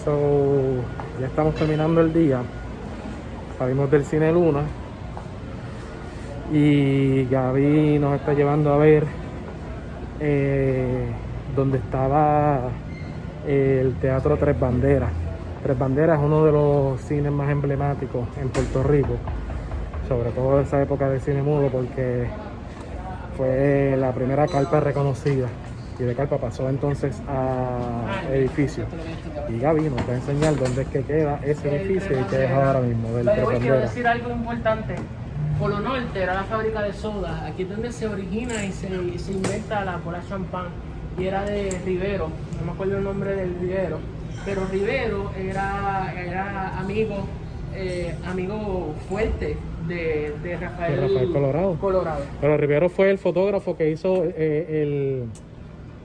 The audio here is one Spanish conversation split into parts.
So, ya estamos terminando el día. Salimos del Cine Luna y Gaby nos está llevando a ver donde estaba el Teatro Tres Banderas. Tres Banderas es uno de los cines más emblemáticos en Puerto Rico, sobre todo de esa época de cine mudo, porque fue la primera carpa reconocida. Y de carpa pasó entonces a edificio. Y Gaby nos va a enseñar dónde es que queda ese edificio y qué es ahora mismo del Tres Hoy quiero Banderas. decir algo importante. Polo Norte era la fábrica de soda. Aquí es donde se origina y se inventa la cola champán. Y era de Rivero, no me acuerdo el nombre del Rivero. Pero Rivero era amigo fuerte de Rafael Colorado. Pero Rivero fue el fotógrafo que hizo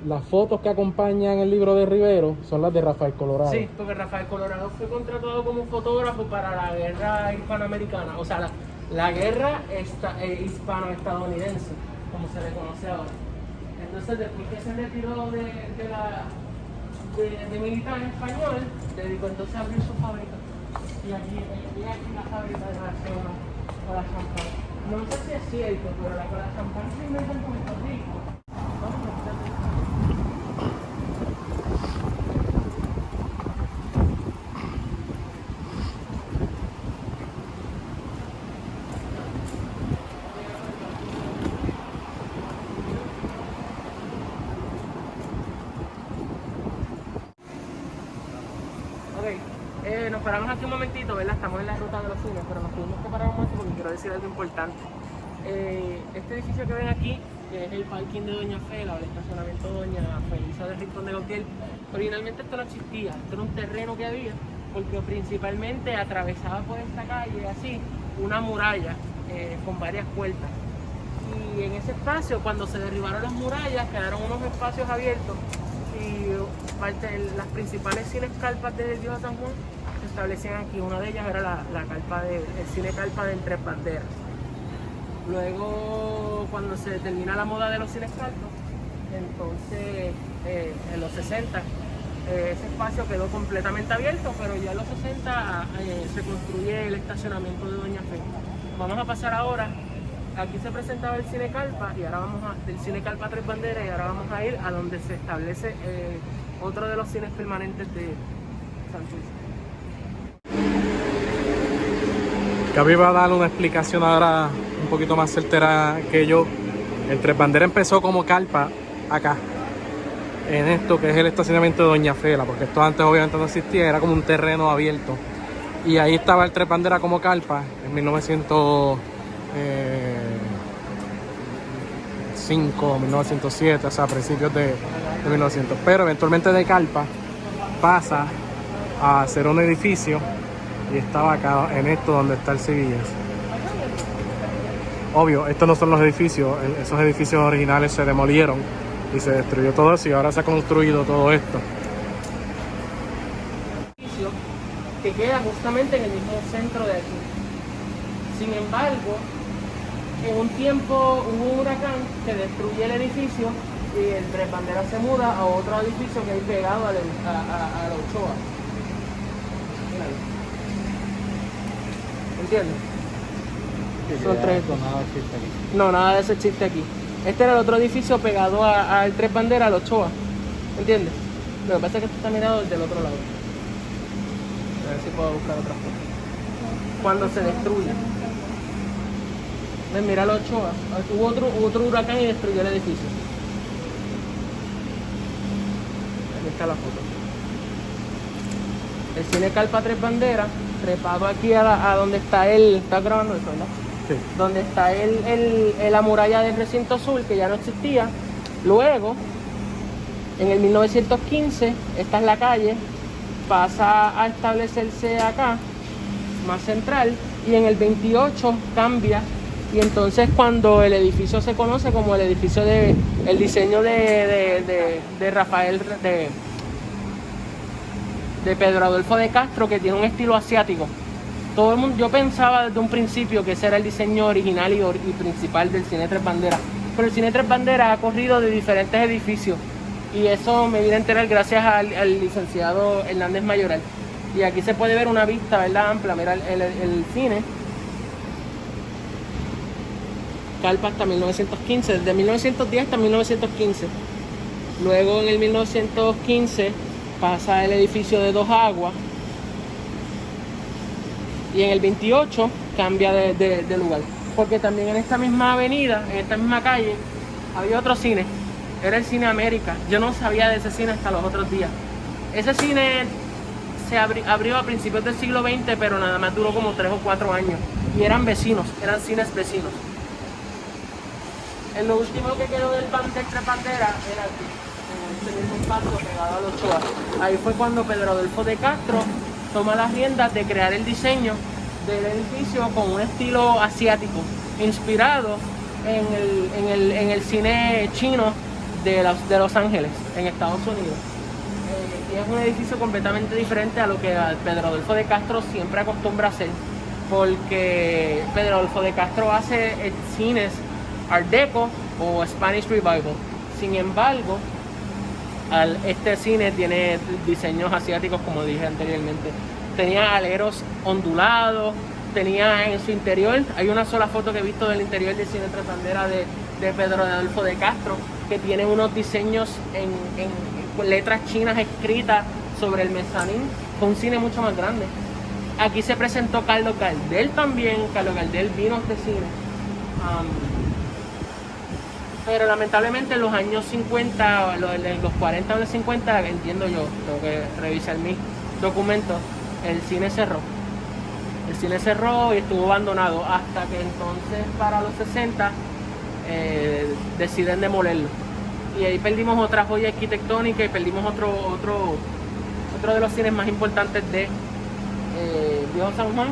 las fotos que acompañan el libro de Rivero, son las de Rafael Colorado. Sí, porque Rafael Colorado fue contratado como fotógrafo para la guerra hispanoamericana, o sea, la guerra hispano-estadounidense, como se le conoce ahora. Entonces, después que se retiró de militar en español, dedicó entonces a abrir su fábrica. Y aquí la fábrica de la cola champán. No sé si es cierto, pero la cola champán se inventa en Puerto Rico. Nos paramos aquí un momentito, ¿verdad? Estamos en la ruta de los cines, pero nos tuvimos que parar un momento porque quiero decir algo importante. Este edificio que ven aquí, que es el parking de Doña Fela o el estacionamiento de Doña Felisa del Rincón de Gautier, originalmente esto no existía, esto era un terreno que había, porque principalmente atravesaba por esta calle así una muralla con varias puertas. Y en ese espacio, cuando se derribaron las murallas, quedaron unos espacios abiertos y las principales cines carpas del Viejo San Juan se establecían aquí. Una de ellas era el cine carpa del Tres Banderas. Luego, cuando se termina la moda de los cines carpas, entonces en los 60 ese espacio quedó completamente abierto, pero ya en los 60 se construye el estacionamiento de Doña Fe. Vamos a pasar ahora. Aquí se presentaba el Cine Carpa y ahora del Cine Carpa Tres Banderas, y ahora vamos a ir a donde se establece otro de los cines permanentes de San Luis. Gaby va a dar una explicación ahora un poquito más certera que yo. El Tres Banderas empezó como carpa acá, en esto que es el estacionamiento de Doña Fela, porque esto antes obviamente no existía, era como un terreno abierto. Y ahí estaba el Tres Banderas como carpa en 1907, o sea, a principios de 1900. Pero eventualmente de carpa pasa a ser un edificio y estaba acá en esto donde está el CBS. Obvio, estos no son los edificios, esos edificios originales se demolieron y se destruyó todo eso y ahora se ha construido todo esto. Que queda justamente en el mismo centro de aquí. Sin embargo, en un tiempo hubo un huracán que destruye el edificio y el Tres Banderas se muda a otro edificio que hay pegado a la Ochoa. ¿Entiendes? Son tres. Nada existe aquí. No, nada de eso existe aquí. Este era el otro edificio pegado al Tres Banderas, a la Ochoa. ¿Entiendes? Lo que pasa es que esto está mirado desde el otro lado. A ver si puedo buscar otras cosas. Cuando se destruye. Ven, mira la Ochoa. Hubo otro huracán y destruyó el edificio. Aquí está la foto. El Cine Carpa Tres Banderas, trepado aquí a donde está ¿estás grabando eso, verdad? Sí. Donde está la muralla del recinto sur, que ya no existía. Luego, en el 1915, esta es la calle, pasa a establecerse acá, más central, y en el 28 cambia, y entonces cuando el edificio se conoce como el edificio el diseño de Rafael, de Pedro Adolfo de Castro, que tiene un estilo asiático. Todo el mundo, yo pensaba desde un principio que ese era el diseño original y principal del Cine Tres Banderas, pero el Cine Tres Banderas ha corrido de diferentes edificios Y eso me vine a enterar gracias al licenciado Hernández Mayoral. Y aquí se puede ver una vista, ¿verdad? Amplia. Mira el cine. Carpa hasta 1915, desde 1910 hasta 1915. Luego en el 1915 pasa el edificio de Dos Aguas. Y en el 28 cambia de lugar. Porque también en esta misma avenida, en esta misma calle, había otro cine. Era el Cine América. Yo no sabía de ese cine hasta los otros días. Ese cine se abrió a principios del siglo XX, pero nada más duró como 3 o 4 años. Y eran vecinos, eran cines vecinos. En lo último que quedó del Tres Banderas era aquí, en este mismo espacio pegado a los Ochoa. Ahí fue cuando Pedro Adolfo de Castro toma las riendas de crear el diseño del edificio con un estilo asiático, inspirado en el cine chino de Los Ángeles, en Estados Unidos. Y es un edificio completamente diferente a lo que Pedro Adolfo de Castro siempre acostumbra a hacer, porque Pedro Adolfo de Castro hace cines Art Deco o Spanish Revival. Sin embargo, este cine tiene diseños asiáticos, como dije anteriormente. Tenía aleros ondulados, tenía en su interior, hay una sola foto que he visto del interior del cine Tres Banderas de Pedro Adolfo de Castro, que tiene unos diseños en letras chinas escritas sobre el mezanín. Fue un cine mucho más grande. Aquí se presentó Carlos Gardel también. Carlos Gardel vino a este cine. Pero lamentablemente en los años 50, los 40 o los 50, entiendo yo, tengo que revisar mis documentos, el cine cerró. El cine cerró y estuvo abandonado hasta que entonces para los 60 deciden demolerlo. Y ahí perdimos otra joya arquitectónica y perdimos otro de los cines más importantes de Viejo San Juan,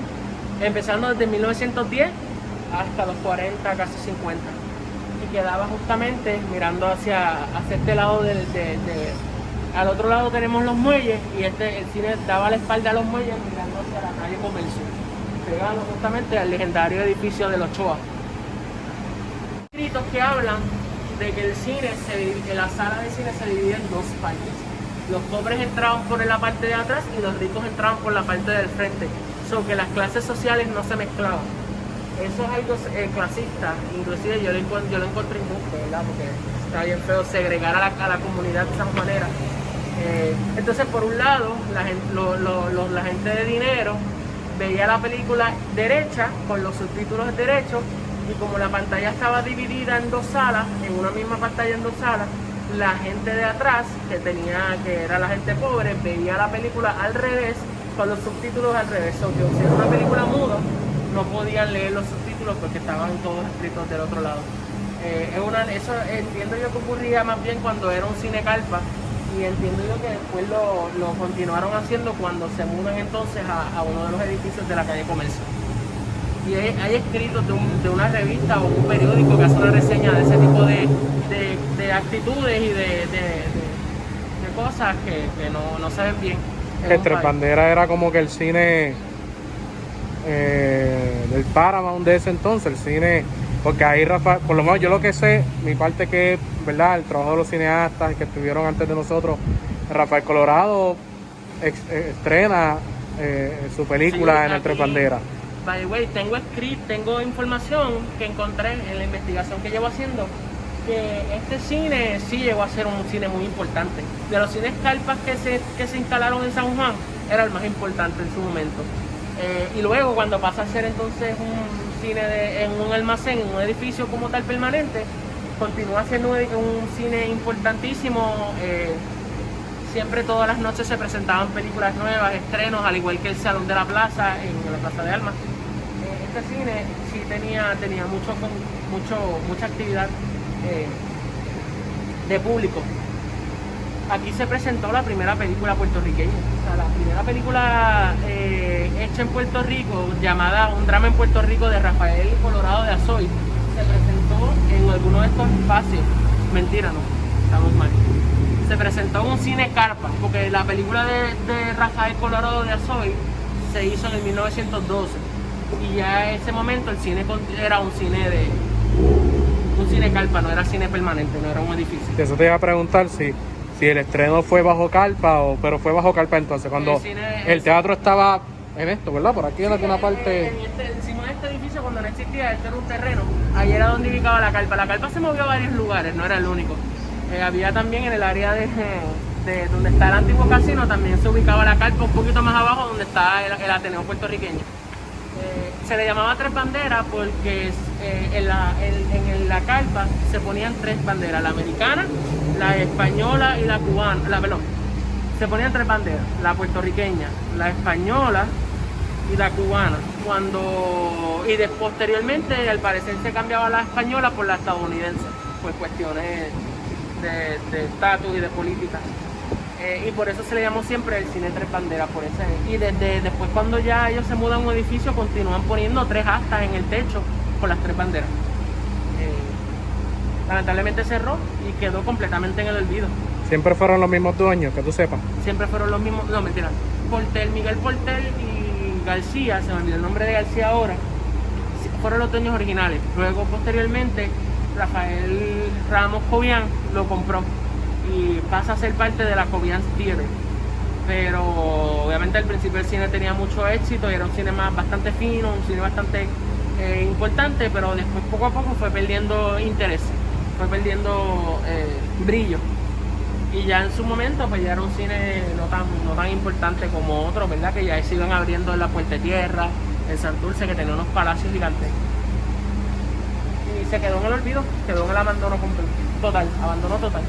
empezando desde 1910 hasta los 40, casi 50. Y quedaba justamente mirando hacia este lado al otro lado tenemos los muelles, y el cine daba la espalda a los muelles mirando hacia la calle Comercio, pegado justamente al legendario edificio de los Ochoa. Escritos que hablan de que la sala de cine se divide en dos partes. Los pobres entraban por la parte de atrás y los ricos entraban por la parte del frente, so que las clases sociales no se mezclaban. Eso es algo clasista, inclusive yo lo encontré injusto, ¿verdad? Porque está bien feo segregar a la comunidad sanjuanera. Entonces, por un lado, la gente de dinero veía la película derecha, con los subtítulos derechos, y como la pantalla estaba dividida en dos salas, en una misma pantalla en dos salas, la gente de atrás, que era la gente pobre, veía la película al revés, con los subtítulos al revés. O que si era una película muda, no podían leer los subtítulos porque estaban todos escritos del otro lado. Eso entiendo yo que ocurría más bien cuando era un cine carpa, y entiendo yo que después lo continuaron haciendo cuando se mudan entonces a uno de los edificios de la calle Comercio. Y hay escritos de una revista o un periódico que hace una reseña de ese tipo de actitudes y de cosas que no se ven bien. El Tres Banderas era como que el cine del Paramount de ese entonces, el cine, porque ahí Rafael, por lo menos yo lo que sé, mi parte que es, ¿verdad?, el trabajo de los cineastas que estuvieron antes de nosotros, Rafael Colorado estrena su película en el Tres Banderas. By the way, tengo información que encontré en la investigación que llevo haciendo, que este cine sí llegó a ser un cine muy importante. De los cines carpas que se instalaron en San Juan, era el más importante en su momento. Y luego, cuando pasa a ser entonces un cine en un almacén, en un edificio como tal permanente, continúa siendo un cine importantísimo. Siempre todas las noches se presentaban películas nuevas, estrenos, al igual que el Salón de la Plaza, en la Plaza de Armas. Este cine sí tenía mucha actividad de público. Aquí se presentó la primera película puertorriqueña, o sea, la primera película hecha en Puerto Rico, llamada Un drama en Puerto Rico, de Rafael Colorado de Azoy, se presentó en alguno de estos espacios. Mentira, no, estamos mal. Se presentó en un cine carpa, porque la película de Rafael Colorado de Azoy se hizo en el 1912, y ya en ese momento el cine era un cine carpa, no era cine permanente, no era un edificio. Eso te iba a preguntar si el estreno fue bajo carpa, pero fue bajo carpa entonces, cuando el teatro estaba en esto, ¿verdad? Por aquí en alguna parte. Encima de este edificio, cuando no existía, este era un terreno. Ahí era donde ubicaba la carpa. La carpa se movió a varios lugares, no era el único. Había también en el área de donde está el antiguo casino, también se ubicaba la carpa un poquito más abajo, donde está el Ateneo puertorriqueño. Se le llamaba Tres Banderas porque en la carpa se ponían tres banderas, la americana, la española y la cubana, perdón, se ponían tres banderas, la puertorriqueña, la española y la cubana. Posteriormente al parecer se cambiaba la española por la estadounidense, por cuestiones de estatus y de política. Y por eso se le llamó siempre el cine Tres Banderas, por ese. Y después, cuando ya ellos se mudan a un edificio, continúan poniendo tres astas en el techo con las tres banderas. Lamentablemente cerró y quedó completamente en el olvido. ¿Siempre fueron los mismos dueños, que tú sepas? Siempre fueron los mismos, no, mentira. Miguel Portel y García, se me olvidó el nombre de García ahora, fueron los dueños originales. Luego, posteriormente, Rafael Ramos Cobian lo compró y pasa a ser parte de la Cobian Theater. Pero obviamente al principio el cine tenía mucho éxito y era un cine bastante fino, un cine bastante importante, pero después poco a poco fue perdiendo interés, fue perdiendo brillo. Y ya en su momento pues ya era un cine no tan importante como otros, ¿verdad? Que ya se iban abriendo en la Puerta Tierra, en Santurce, que tenía unos palacios gigantes. Y se quedó en el olvido, quedó en el abandono completo, total, abandono total.